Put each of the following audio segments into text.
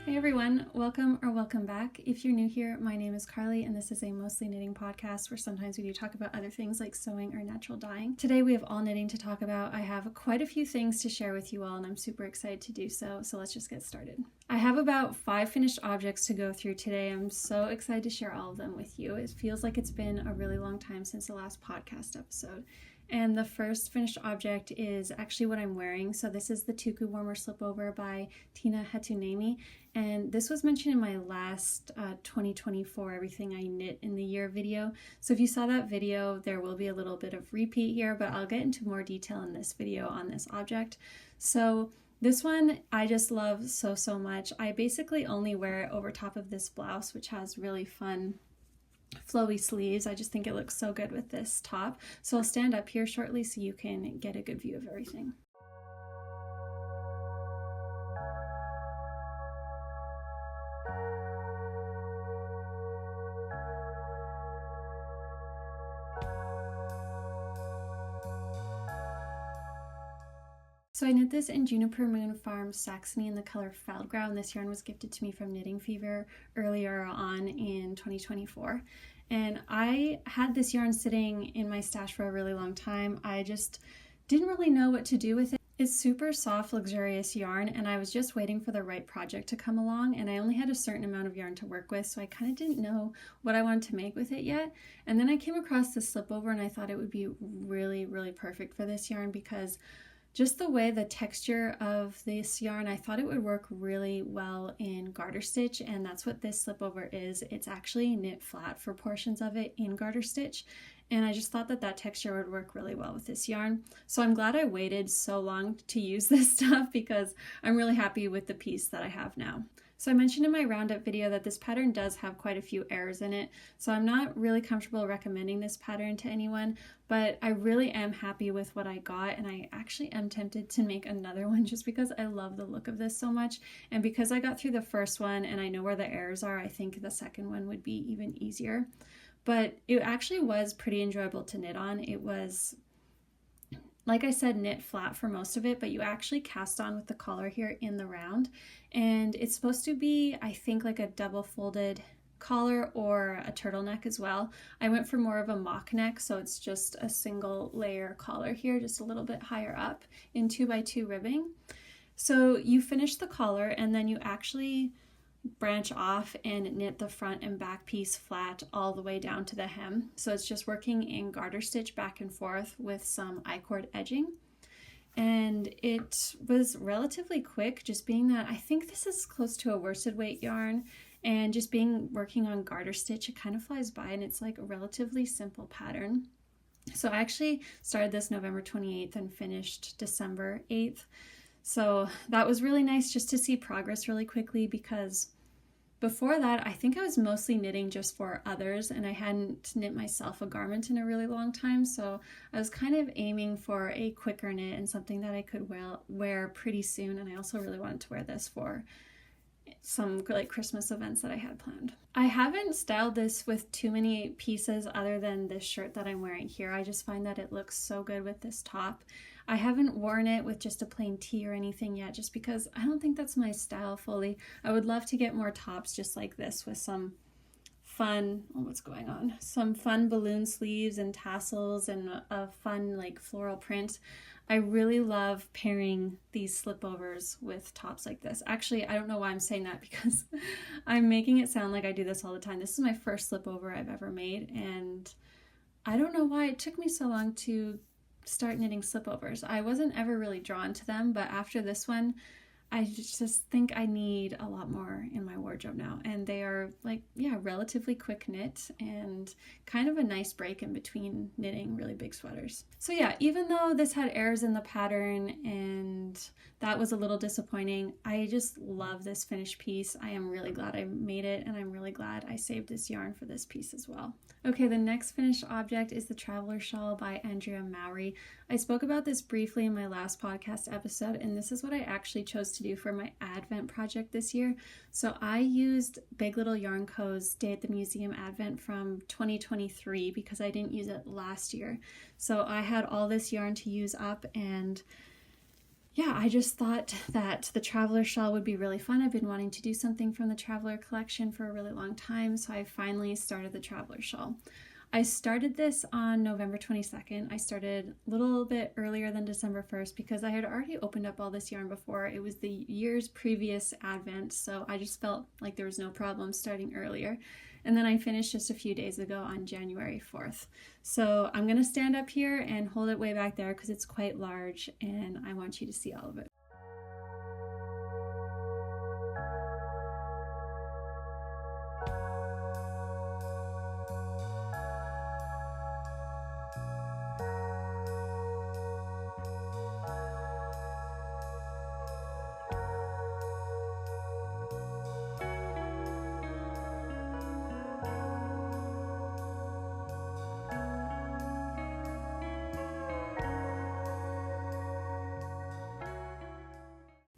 Hey everyone, welcome or welcome back. If you're new here, my name is Karlie and this is a mostly knitting podcast where sometimes we do talk about other things like sewing or natural dyeing. Today we have all knitting to talk about. I have quite a few things to share with you all and I'm super excited to do so let's just get started. I have about 5 finished objects to go through today. I'm so excited to share all of them with you. It feels like it's been a really long time since the last podcast episode. And the first finished object is actually what I'm wearing. So this is the Tuku Warmer Slipover by Tiina Huhtaniemi. And this was mentioned in my last 2024 Everything I Knit in the Year video. So if you saw that video, there will be a little bit of repeat here, but I'll get into more detail in this video on this object. So this one I just love so much. I basically only wear it over top of this blouse, which has really fun flowy sleeves. I just think it looks so good with this top. So I'll stand up here shortly so you can get a good view of everything. So I knit this in Juniper Moon Farm Saxony in the color Feldgrau. This yarn was gifted to me from Knitting Fever earlier on in 2024. And I had this yarn sitting in my stash for a really long time. I just didn't really know what to do with it. It's super soft, luxurious yarn, and I was just waiting for the right project to come along, and I only had a certain amount of yarn to work with, so I kind of didn't know what I wanted to make with it yet. And then I came across this Slipover, and I thought it would be really perfect for this yarn because just the way the texture of this yarn, I thought it would work really well in garter stitch, and that's what this Slipover is. It's actually knit flat for portions of it in garter stitch, and I just thought that that texture would work really well with this yarn. So I'm glad I waited so long to use this stuff because I'm really happy with the piece that I have now. So I mentioned in my roundup video that this pattern does have quite a few errors in it, so I'm not really comfortable recommending this pattern to anyone, but I really am happy with what I got, and I actually am tempted to make another one just because I love the look of this so much, and because I got through the first one and I know where the errors are, I think the second one would be even easier. But it actually was pretty enjoyable to knit on. It was, like I said, knit flat for most of it, but you actually cast on with the collar here in the round. And it's supposed to be, I think, like a double folded collar or a turtleneck as well. I went for more of a mock neck, so it's just a single layer collar here, just a little bit higher up in 2x2 ribbing. So you finish the collar and then you actually branch off and knit the front and back piece flat all the way down to the hem. So it's just working in garter stitch back and forth with some I-cord edging. And it was relatively quick, just being that I think this is close to a worsted weight yarn, and just working on garter stitch, it kind of flies by, and it's like a relatively simple pattern. So I actually started this November 28th and finished December 8th. So that was really nice just to see progress really quickly, because before that, I think I was mostly knitting just for others and I hadn't knit myself a garment in a really long time. So I was kind of aiming for a quicker knit and something that I could wear pretty soon. And I also really wanted to wear this for some like Christmas events that I had planned. I haven't styled this with too many pieces other than this shirt that I'm wearing here. I just find that it looks so good with this top. I haven't worn it with just a plain tee or anything yet, just because I don't think that's my style fully. I would love to get more tops just like this with some fun, some fun balloon sleeves and tassels and a fun like floral print. I really love pairing these slipovers with tops like this. Actually, I don't know why I'm saying that because I'm making it sound like I do this all the time. This is my first slipover I've ever made, and I don't know why it took me so long to start knitting slipovers. I wasn't ever really drawn to them, but after this one, I just think I need a lot more in my wardrobe now. And they are like, yeah, relatively quick knit and kind of a nice break in between knitting really big sweaters. So yeah, even though this had errors in the pattern and that was a little disappointing, I just love this finished piece. I am really glad I made it, and I'm really glad I saved this yarn for this piece as well. Okay, the next finished object is the Traveler Shawl by Andrea Mowry. I spoke about this briefly in my last podcast episode, and this is what I actually chose to do for my Advent project this year. So I used Big Little Yarn Co.'s Day at the Museum Advent from 2023 because I didn't use it last year. So I had all this yarn to use up, and yeah, I just thought that the Traveler shawl would be really fun. I've been wanting to do something from the Traveler collection for a really long time, so I finally started the Traveler shawl. I started this on November 22nd. I started a little bit earlier than December 1st because I had already opened up all this yarn before. It was the year's previous advent, so I just felt like there was no problem starting earlier. And then I finished just a few days ago on January 4th. So I'm gonna stand up here and hold it way back there because it's quite large and I want you to see all of it.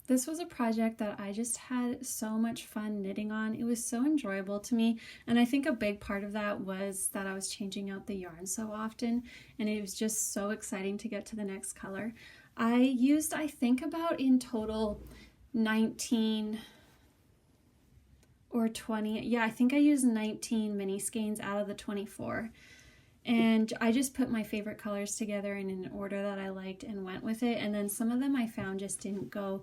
This was a project that I just had so much fun knitting on. It was so enjoyable to me, and I think a big part of that was that I was changing out the yarn so often, and it was just so exciting to get to the next color. I used, I think, about in total 19 or 20. Yeah, I think I used 19 mini skeins out of the 24. And I just put my favorite colors together in an order that I liked and went with it. And then some of them I found just didn't go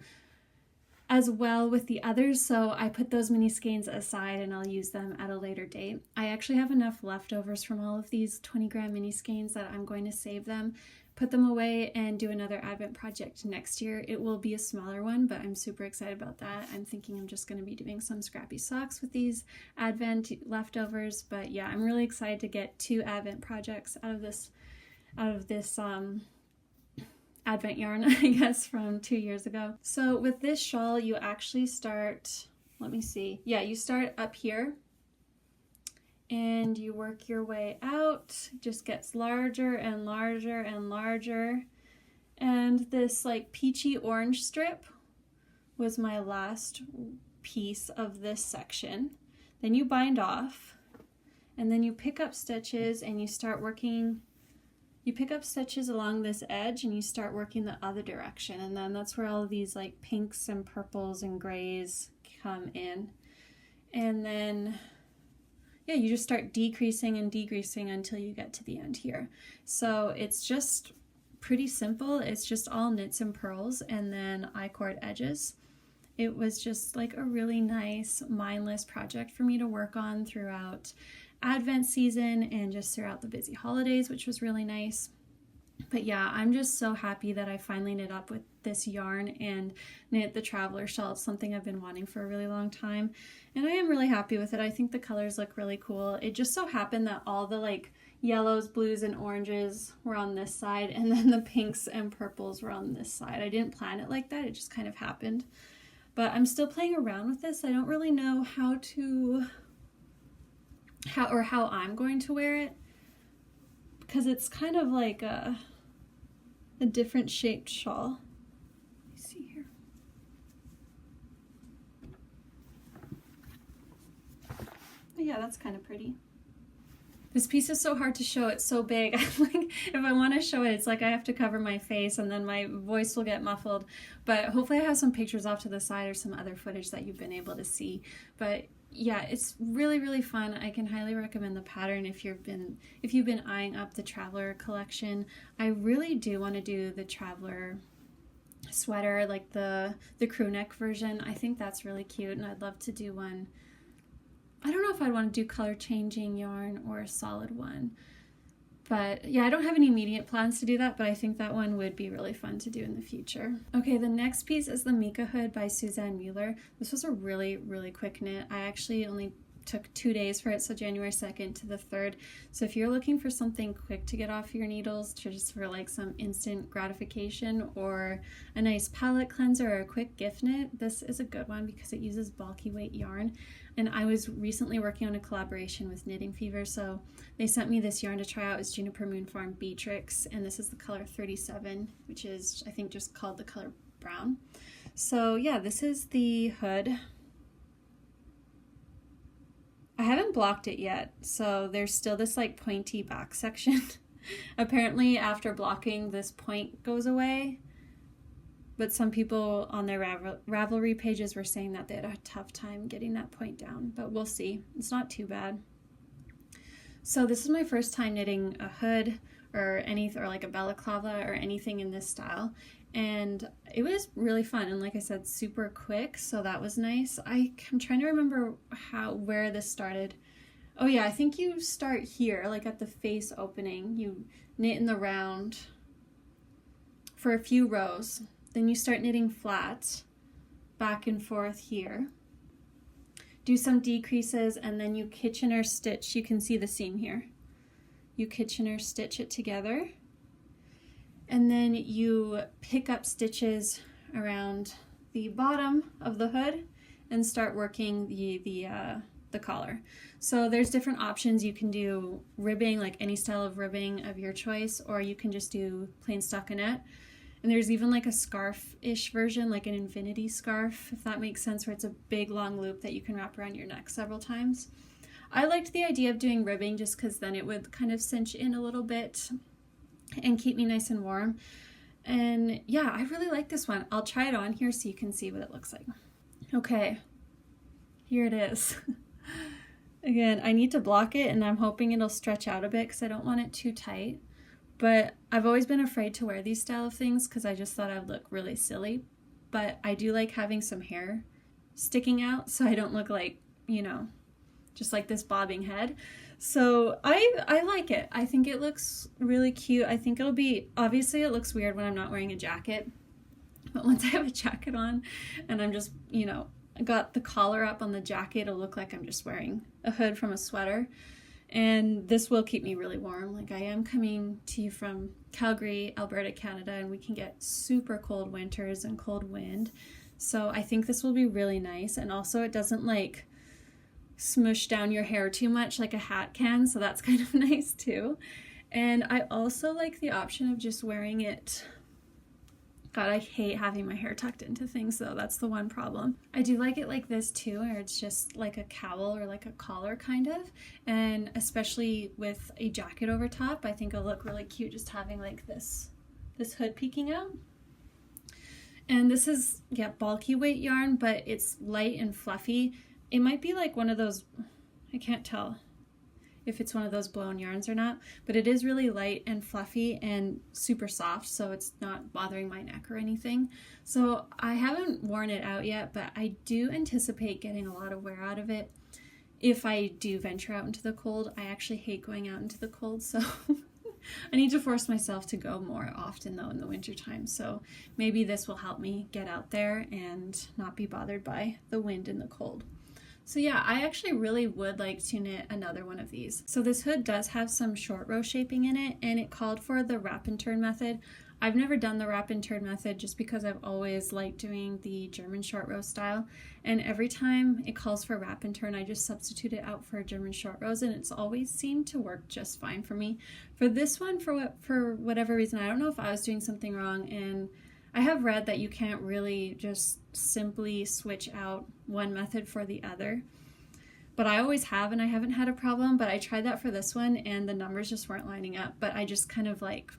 as well with the others, so I put those mini skeins aside and I'll use them at a later date. I actually have enough leftovers from all of these 20-gram mini skeins that I'm going to save them, put them away, and do another Advent project next year. It will be a smaller one, but I'm super excited about that. I'm thinking I'm just going to be doing some scrappy socks with these Advent leftovers, but yeah, I'm really excited to get 2 Advent projects out of this Advent yarn, I guess, from 2 years ago. So with this shawl, you actually start, let me see. Yeah, you start up here and you work your way out. It just gets larger and larger and larger. And this like peachy orange strip was my last piece of this section. Then you bind off and then you pick up stitches and you start working. You pick up stitches along this edge and you start working the other direction, and then that's where all of these like pinks and purples and grays come in. And then yeah, you just start decreasing and decreasing until you get to the end here. So it's just pretty simple. It's just all knits and purls and then I-cord edges. It was just like a really nice mindless project for me to work on throughout Advent season and just throughout the busy holidays, which was really nice. But yeah, I'm just so happy that I finally knit up with this yarn and knit the Traveler shawl. It's something I've been wanting for a really long time, and I am really happy with it. I think the colors look really cool. It just so happened that all the like yellows, blues, and oranges were on this side, and then the pinks and purples were on this side. I didn't plan it like that, it just kind of happened. But I'm still playing around with this. I don't really know how I'm going to wear it, because it's kind of like a different shaped shawl. Let me see here. But yeah, that's kind of pretty. This piece is so hard to show, it's so big. I'm like, if I want to show it, it's like I have to cover my face and then my voice will get muffled. But hopefully I have some pictures off to the side or some other footage that you've been able to see. But yeah, it's really, really fun. I can highly recommend the pattern if you've been eyeing up the Traveler collection. I really do want to do the Traveler sweater, like the crew neck version. I think that's really cute, and I'd love to do one. I don't know if I'd want to do color changing yarn or a solid one, but yeah, I don't have any immediate plans to do that, but I think that one would be really fun to do in the future. Okay, the next piece is the Mika hood by Susanne Muller. This was a really, really quick knit. I actually only took 2 days for it, so January 2nd to the 3rd. So if you're looking for something quick to get off your needles, just for like some instant gratification or a nice palette cleanser or a quick gift knit, this is a good one because it uses bulky weight yarn. And I was recently working on a collaboration with Knitting Fever, so they sent me this yarn to try out. It's Juniper Moon Farm Beatrix, and this is the color 37, which is, I think, just called the color brown. So yeah, this is the hood. I haven't blocked it yet, so there's still this like pointy back section. Apparently after blocking, this point goes away. but some people on their Ravelry pages were saying that they had a tough time getting that point down, but we'll see. It's not too bad. So this is my first time knitting a hood or like a balaclava or anything in this style, and it was really fun, and like I said, super quick, so that was nice. I'm trying to remember where this started. Oh yeah, I think you start here, like at the face opening. You knit in the round for a few rows. Then you start knitting flat, back and forth here. Do some decreases, and then you Kitchener stitch. You can see the seam here. You Kitchener stitch it together. And then you pick up stitches around the bottom of the hood and start working the collar. So there's different options. You can do ribbing, like any style of ribbing of your choice, or you can just do plain stockinette. And there's even like a scarf-ish version, like an infinity scarf, if that makes sense, where it's a big long loop that you can wrap around your neck several times. I liked the idea of doing ribbing just because then it would kind of cinch in a little bit and keep me nice and warm. And yeah, I really like this one. I'll try it on here so you can see what it looks like. Okay, here it is. Again, I need to block it, and I'm hoping it'll stretch out a bit because I don't want it too tight. But I've always been afraid to wear these style of things because I just thought I'd look really silly. But I do like having some hair sticking out so I don't look like, you know, just like this bobbing head. So I like it. I think it looks really cute. I think it'll be, obviously it looks weird when I'm not wearing a jacket. But once I have a jacket on and I'm just, you know, got the collar up on the jacket, it'll look like I'm just wearing a hood from a sweater. And this will keep me really warm. Like, I am coming to you from Calgary, Alberta, Canada, and we can get super cold winters and cold wind. So I think this will be really nice. And also it doesn't like smush down your hair too much like a hat can. So that's kind of nice too. And I also like the option of just wearing it. God, I hate having my hair tucked into things though. That's the one problem. I do like it like this too, where it's just like a cowl or like a collar kind of. And especially with a jacket over top, I think it'll look really cute just having like this hood peeking out. And this is, yeah, bulky weight yarn, but it's light and fluffy. It might be like one of those, I can't tell if it's one of those blown yarns or not, but it is really light and fluffy and super soft, so it's not bothering my neck or anything. So I haven't worn it out yet, but I do anticipate getting a lot of wear out of it if I do venture out into the cold. I actually hate going out into the cold, so I need to force myself to go more often though in the winter time. So maybe this will help me get out there and not be bothered by the wind and the cold. So yeah, I actually really would like to knit another one of these. So this hood does have some short row shaping in it, and it called for the wrap and turn method. I've never done the wrap and turn method just because I've always liked doing the German short row style. And every time it calls for wrap and turn, I just substitute it out for German short rows, and it's always seemed to work just fine for me. For this one, for whatever reason, I don't know if I was doing something wrong, and I have read that you can't really just simply switch out one method for the other. But I always have, and I haven't had a problem, but I tried that for this one and the numbers just weren't lining up. But I just kind of like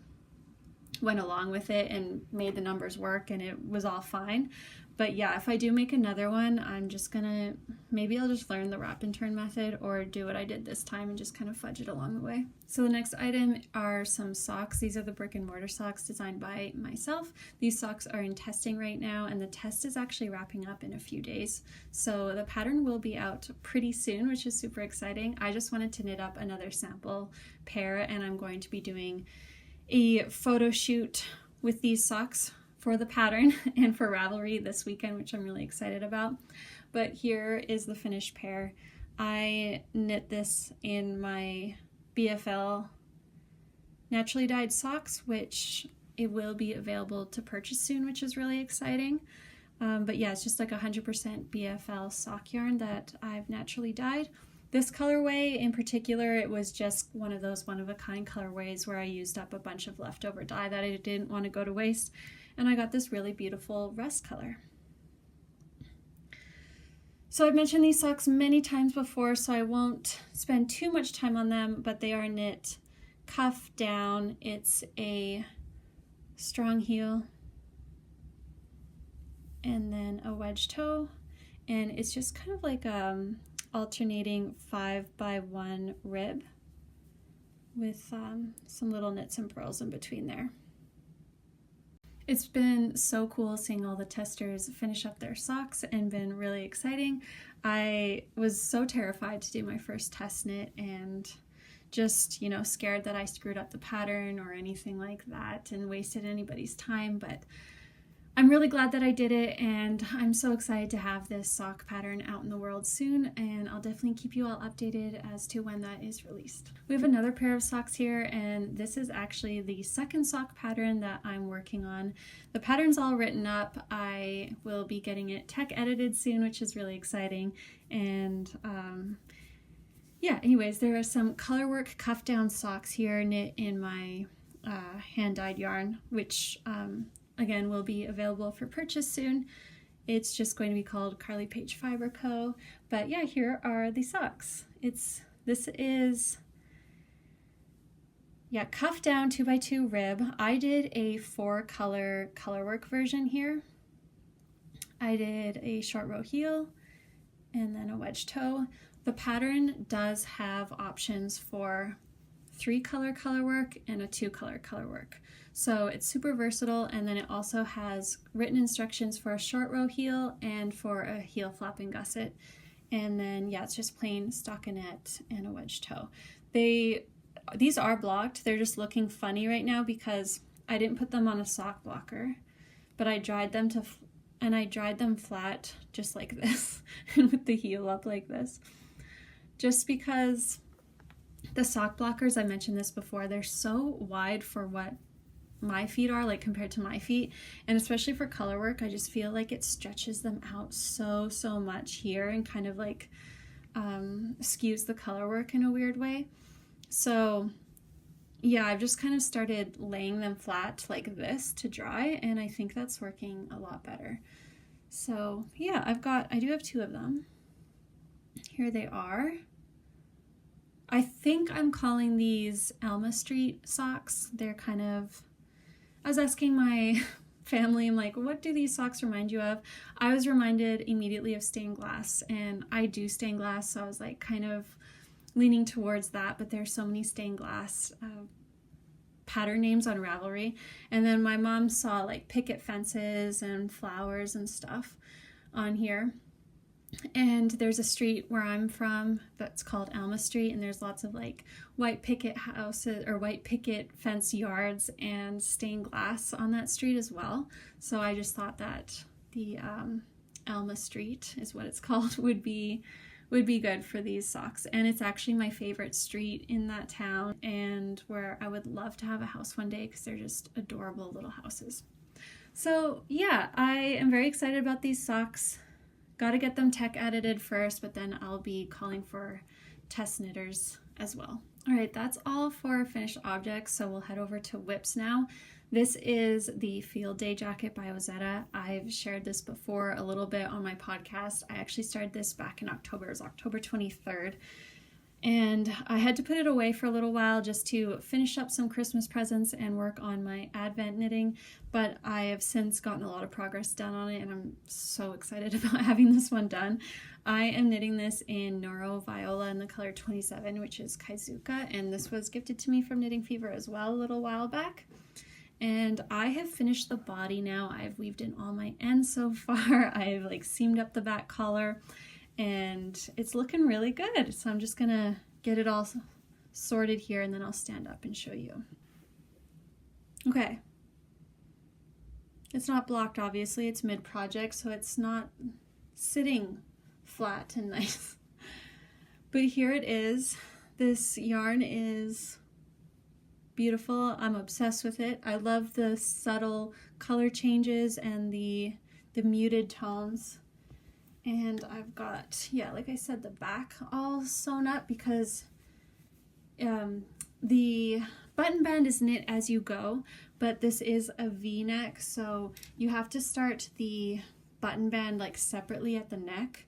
went along with it and made the numbers work, and it was all fine. But yeah, if I do make another one, I'm just gonna, maybe I'll just learn the wrap and turn method or do what I did this time and just kind of fudge it along the way. So the next item are some socks. These are the brick and mortar socks designed by myself. These socks are in testing right now, and the test is actually wrapping up in a few days. So the pattern will be out pretty soon, which is super exciting. I just wanted to knit up another sample pair, and I'm going to be doing a photo shoot with these socks for the pattern and for Ravelry this weekend, which I'm really excited about. But here is the finished pair. I knit this in my BFL naturally dyed socks, which it will be available to purchase soon, which is really exciting. But yeah, it's just like 100% BFL sock yarn that I've naturally dyed. This colorway in particular, it was just one of those one-of-a-kind colorways where I used up a bunch of leftover dye that I didn't want to go to waste, and I got this really beautiful rust color. So I've mentioned these socks many times before, so I won't spend too much time on them, but they are knit cuff down. It's a strong heel. and then a wedge toe, and it's just kind of like alternating 5x1 rib with some little knits and purls in between there. It's been so cool seeing all the testers finish up their socks and been really exciting. I was so terrified to do my first test knit and just, scared that I screwed up the pattern or anything like that and wasted anybody's time, but I'm really glad that I did it, and I'm so excited to have this sock pattern out in the world soon, and I'll definitely keep you all updated as to when that is released. We have another pair of socks here, and this is actually the second sock pattern that I'm working on. The pattern's all written up. I will be getting it tech edited soon, which is really exciting, and anyways, there are some colorwork cuff down socks here knit in my hand-dyed yarn, which again will be available for purchase soon. It's just going to be called Karlie Paigefibreco. But yeah, here are the socks. This is cuff down 2x2 rib. I did a 4-color colorwork version here. I did a short row heel and then a wedge toe. The pattern does have options for 3-color colorwork and a 2-color colorwork. So it's super versatile, and then it also has written instructions for a short row heel and for a heel flapping gusset. And then it's just plain stockinette and a wedge toe. These are blocked. They're just looking funny right now because I didn't put them on a sock blocker, but I dried them flat just like this and with the heel up like this. Just because the sock blockers, I mentioned this before, they're so wide for what my feet are, like compared to my feet, and especially for color work, I just feel like it stretches them out so much here and kind of like skews the color work in a weird way. So I've just kind of started laying them flat like this to dry, and I think that's working a lot better. So I do have 2 of them. Here they are. I think I'm calling these Elma Street socks. They're kind of, I was asking my family, I'm like, what do these socks remind you of? I was reminded immediately of stained glass, and I do stained glass, so I was like kind of leaning towards that, but there's so many stained glass pattern names on Ravelry. And then my mom saw like picket fences and flowers and stuff on here. And there's a street where I'm from that's called Elma Street, and there's lots of like white picket houses or white picket fence yards and stained glass on that street as well. So I just thought that the Elma Street is what it's called would be good for these socks. And it's actually my favorite street in that town, and where I would love to have a house one day because they're just adorable little houses. So I am very excited about these socks. Got to get them tech edited first, but then I'll be calling for test knitters as well. All right, that's all for finished objects, so we'll head over to whips now. This is the Field Day jacket by Ozetta. I've shared this before a little bit on my podcast. I actually started this back in October. It was October 23rd. And I had to put it away for a little while just to finish up some Christmas presents and work on my Advent knitting, but I have since gotten a lot of progress done on it, and I'm so excited about having this one done. I am knitting this in Noro Viola in the color 27, which is Kaizuka, and this was gifted to me from Knitting Fever as well a little while back. And I have finished the body now. I've weaved in all my ends so far. I've like seamed up the back collar, and it's looking really good. So I'm just gonna get it all sorted here, and then I'll stand up and show you. Okay. It's not blocked, obviously. It's mid-project, so it's not sitting flat and nice. But here it is. This yarn is beautiful. I'm obsessed with it. I love the subtle color changes and the muted tones. And I've got, like I said, the back all sewn up because the button band is knit as you go, but this is a V-neck, so you have to start the button band like separately at the neck,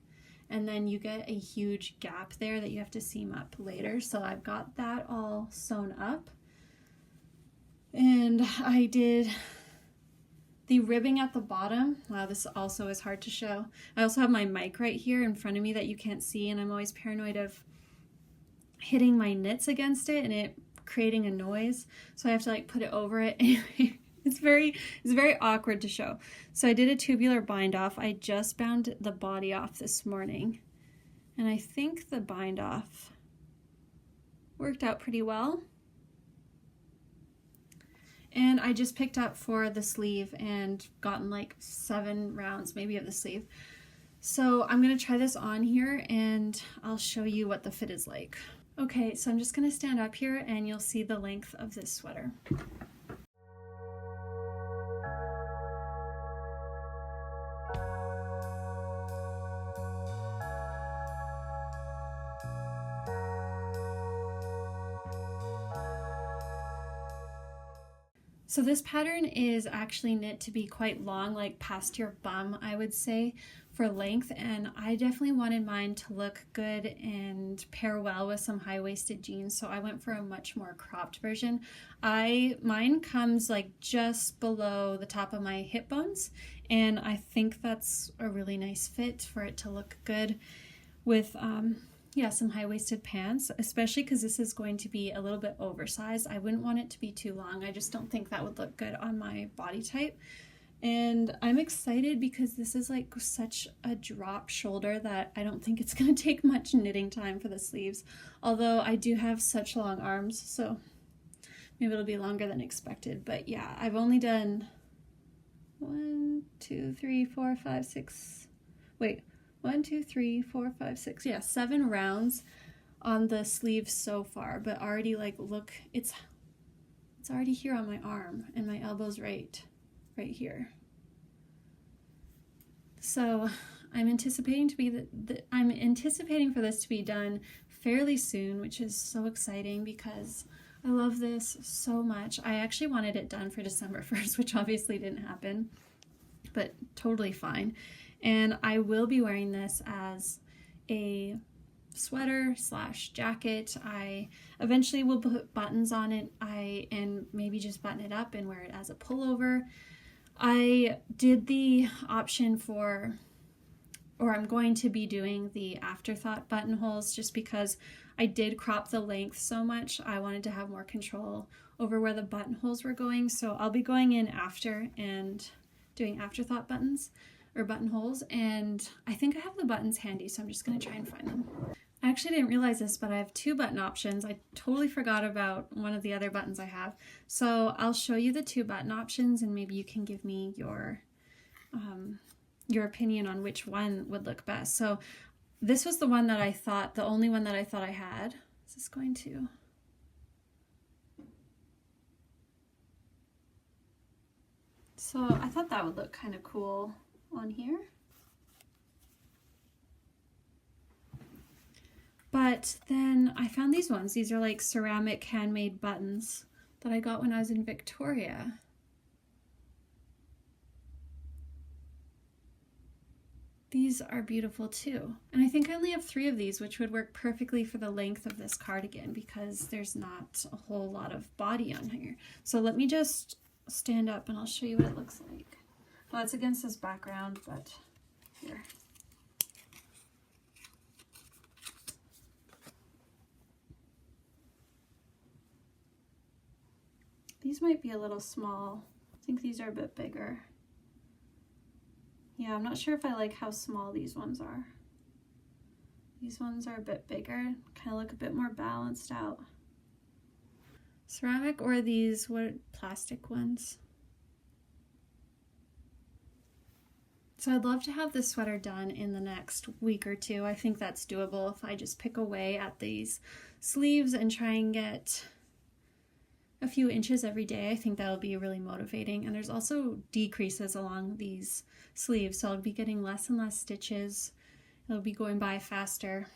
and then you get a huge gap there that you have to seam up later. So I've got that all sewn up, and I did The ribbing at the bottom, wow, this also is hard to show. I also have my mic right here in front of me that you can't see, and I'm always paranoid of hitting my knits against it and it creating a noise. So I have to like put it over it. Anyway, it's very awkward to show. So I did a tubular bind off. I just bound the body off this morning, and I think the bind off worked out pretty well. And I just picked up for the sleeve and gotten like 7 rounds maybe of the sleeve. So I'm gonna try this on here and I'll show you what the fit is like. Okay, so I'm just gonna stand up here and you'll see the length of this sweater. So this pattern is actually knit to be quite long, like past your bum, I would say, for length, and I definitely wanted mine to look good and pair well with some high-waisted jeans, so I went for a much more cropped version. Mine comes like just below the top of my hip bones, and I think that's a really nice fit for it to look good with yeah, some high-waisted pants, especially because this is going to be a little bit oversized. I wouldn't want it to be too long. I just don't think that would look good on my body type. And I'm excited because this is like such a drop shoulder that I don't think it's going to take much knitting time for the sleeves. Although I do have such long arms, so maybe it'll be longer than expected. But yeah, I've only done 1, 2, 3, 4, 5, 6, wait, 1, 2, 3, 4, 5, 6, yeah, 7 rounds on the sleeves so far, but already like, look, it's already here on my arm and my elbow's right here. So I'm anticipating for this to be done fairly soon, which is so exciting because I love this so much. I actually wanted it done for December 1st, which obviously didn't happen, but totally fine. And I will be wearing this as a sweater / jacket. I eventually will put buttons on it and maybe just button it up and wear it as a pullover. I did the option I'm going to be doing the afterthought buttonholes just because I did crop the length so much. I wanted to have more control over where the buttonholes were going. So I'll be going in after and doing afterthought buttons or buttonholes, and I think I have the buttons handy, so I'm just going to try and find them. I actually didn't realize this, but I have 2 button options. I totally forgot about one of the other buttons I have. So I'll show you the 2 button options and maybe you can give me your opinion on which one would look best. So this was the one that I thought, the only one that I thought I had. Is this going to? So I thought that would look kind of cool on here. But then I found these ones. These are like ceramic handmade buttons that I got when I was in Victoria. These are beautiful too. And I think I only have 3 of these, which would work perfectly for the length of this cardigan because there's not a whole lot of body on here. So let me just stand up and I'll show you what it looks like. Well, it's against this background, but here. These might be a little small. I think these are a bit bigger. Yeah, I'm not sure if I like how small these ones are. These ones are a bit bigger, kind of look a bit more balanced out. Ceramic or these, what, plastic ones? So I'd love to have this sweater done in the next week or 2. I think that's doable if I just pick away at these sleeves and try and get a few inches every day. I think that'll be really motivating. And there's also decreases along these sleeves, so I'll be getting less and less stitches. It'll be going by faster.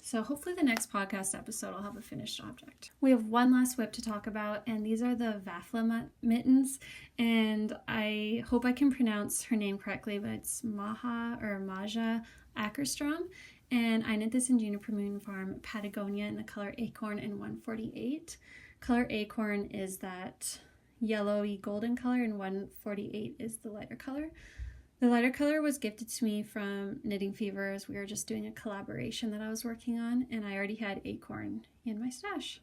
So hopefully the next podcast episode I'll have a finished object. We have one last whip to talk about, and these are the Vaffla mittens, and I hope I can pronounce her name correctly, but it's Maja Akerstrom, and I knit this in Juniper Moon Farm, Patagonia, in the color Acorn in 148. Color Acorn is that yellowy golden color and 148 is the lighter color. The lighter color was gifted to me from Knitting Fever as we were just doing a collaboration that I was working on, and I already had Acorn in my stash.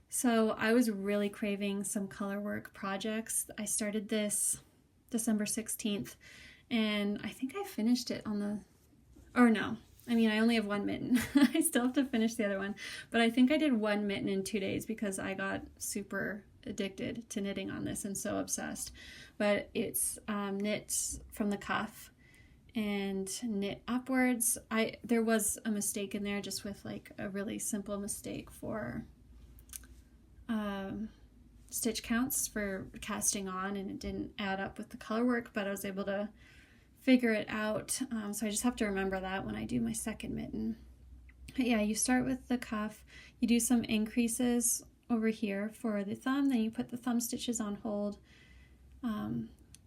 So I was really craving some color work projects. I started this December 16th, and I think I finished it on the, or no, I mean, I only have one mitten. I still have to finish the other one, but I think I did one mitten in 2 days because I got super addicted to knitting on this and so obsessed. But it's knit from the cuff and knit upwards. There was a mistake in there just with like a really simple mistake for stitch counts for casting on, and it didn't add up with the color work, but I was able to figure it out. So I just have to remember that when I do my second mitten. But yeah, you start with the cuff, you do some increases over here for the thumb, then you put the thumb stitches on hold,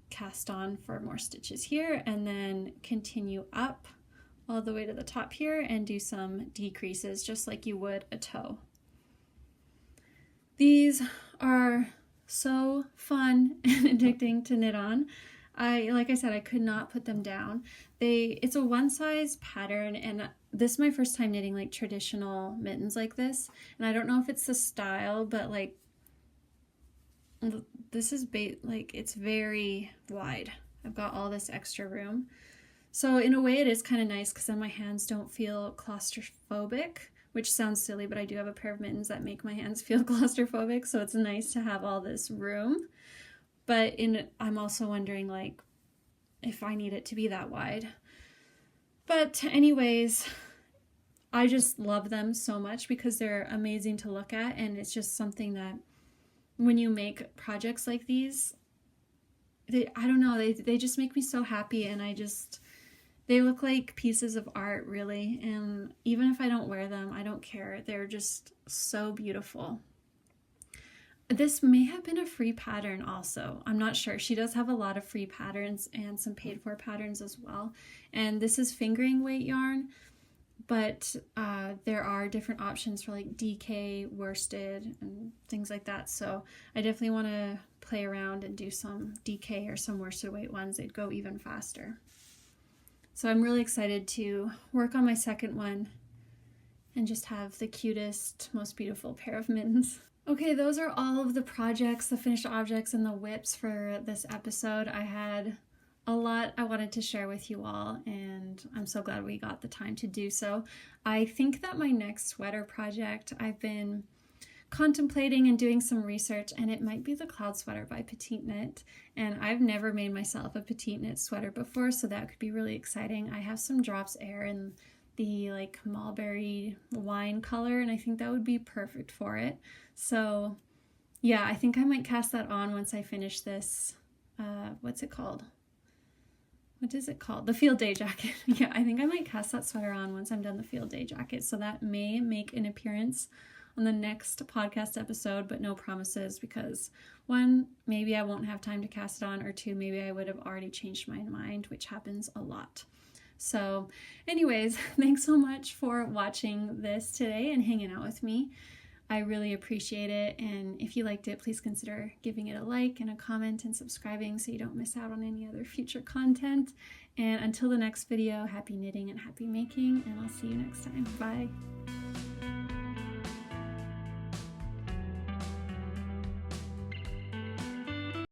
cast on for more stitches here, and then continue up all the way to the top here and do some decreases just like you would a toe. These are so fun and addicting to knit on. Like I said, I could not put them down. It's a one size pattern, and this is my first time knitting like traditional mittens like this, and I don't know if it's the style, but like this is like it's very wide. I've got all this extra room, so in a way it is kind of nice because then my hands don't feel claustrophobic, which sounds silly, but I do have a pair of mittens that make my hands feel claustrophobic, so it's nice to have all this room. But I'm also wondering like if I need it to be that wide. But anyways, I just love them so much because they're amazing to look at, and it's just something that when you make projects like these, I don't know, they just make me so happy, and they look like pieces of art really, and even if I don't wear them, I don't care. They're just so beautiful. This may have been a free pattern also. I'm not sure. She does have a lot of free patterns and some paid for patterns as well. And this is fingering weight yarn, but there are different options for like DK, worsted, and things like that. So I definitely want to play around and do some DK or some worsted weight ones. They'd go even faster. So I'm really excited to work on my second one and just have the cutest, most beautiful pair of mittens. Okay, those are all of the projects, the finished objects, and the whips for this episode. I had a lot I wanted to share with you all, and I'm so glad we got the time to do so. I think that my next sweater project, I've been contemplating and doing some research, and it might be the Cloud Sweater by Petite Knit, and I've never made myself a Petite Knit sweater before, so that could be really exciting. I have some Drops Air in the like mulberry wine color, and I think that would be perfect for it. So yeah, I think I might cast that on once I finish this, what's it called? What is it called? The field day jacket. Yeah, I think I might cast that sweater on once I'm done the field day jacket, so that may make an appearance on the next podcast episode, but no promises, because one, maybe I won't have time to cast it on, or two, maybe I would have already changed my mind, which happens a lot. So anyways, thanks so much for watching this today and hanging out with me. I really appreciate it, and if you liked it, please consider giving it a like and a comment and subscribing so you don't miss out on any other future content. And until the next video, happy knitting and happy making, and I'll see you next time. Bye!